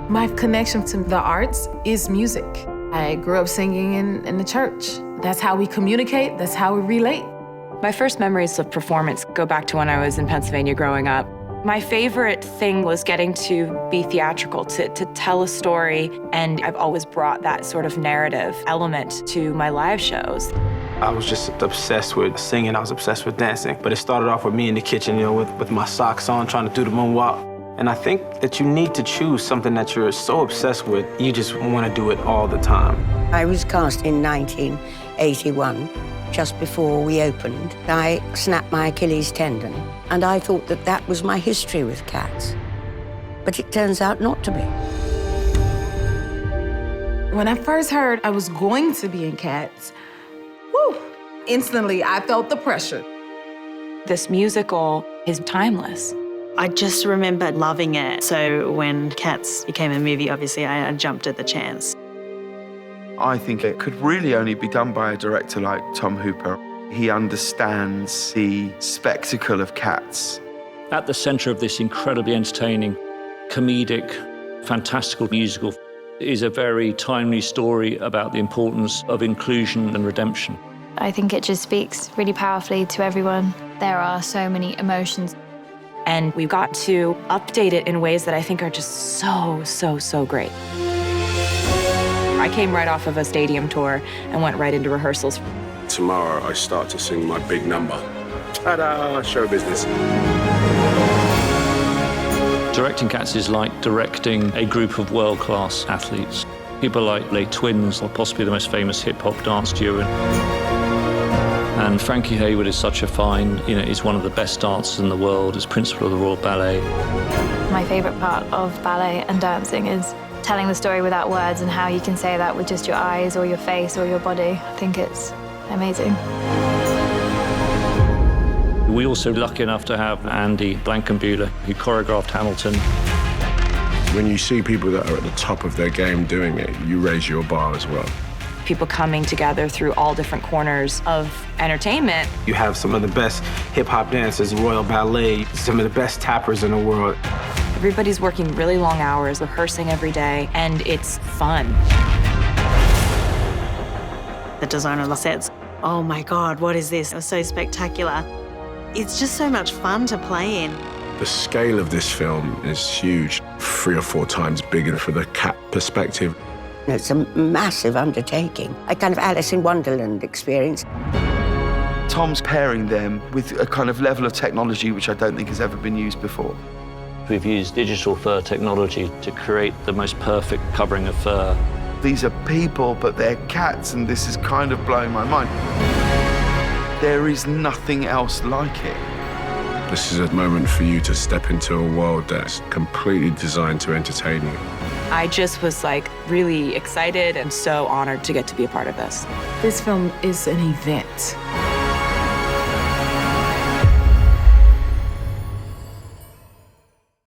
My connection to the arts is music. I grew up singing in the church. That's how we communicate, that's how we relate. My first memories of performance go back to when I was in Pennsylvania growing up. My favorite thing was getting to be theatrical, to tell a story, and I've always brought that sort of narrative element to my live shows. I was just obsessed with singing, I was obsessed with dancing, but it started off with me in the kitchen, with my socks on, trying to do the moonwalk. And I think that you need to choose something that you're so obsessed with, you just want to do it all the time. I was cast in 1981, just before we opened. I snapped my Achilles tendon, and I thought that that was my history with cats. But it turns out not to be. When I first heard I was going to be in Cats, instantly I felt the pressure. This musical is timeless. I just remember loving it. So when Cats became a movie, obviously I jumped at the chance. I think it could really only be done by a director like Tom Hooper. He understands the spectacle of Cats. At the centre of this incredibly entertaining, comedic, fantastical musical is a very timely story about the importance of inclusion and redemption. I think it just speaks really powerfully to everyone. There are so many emotions. And we've got to update it in ways that I think are just so great. I came right off of a stadium tour and went right into rehearsals. Tomorrow I start to sing my big number. Ta-da, show business. Directing Cats is like directing a group of world-class athletes. People like Les Twins, or possibly the most famous hip-hop dance duo. And Frankie Hayward is such a fine, is one of the best dancers in the world, is principal of the Royal Ballet. My favourite part of ballet and dancing is telling the story without words and how you can say that with just your eyes or your face or your body. I think it's amazing. We're also lucky enough to have Andy Blankenbuehler, who choreographed Hamilton. When you see people that are at the top of their game doing it, you raise your bar as well. People coming together through all different corners of entertainment. You have some of the best hip-hop dancers, Royal Ballet, some of the best tappers in the world. Everybody's working really long hours, rehearsing every day, and it's fun. The designer of the sets, oh my God, what is this? It was so spectacular. It's just so much fun to play in. The scale of this film is huge, 3 or 4 times bigger for the cat perspective. It's a massive undertaking, a kind of Alice in Wonderland experience. Tom's pairing them with a kind of level of technology which I don't think has ever been used before. We've used digital fur technology to create the most perfect covering of fur. These are people, but they're cats, and this is kind of blowing my mind. There is nothing else like it. This is a moment for you to step into a world that's completely designed to entertain you. I just was really excited and so honored to get to be a part of this. This film is an event.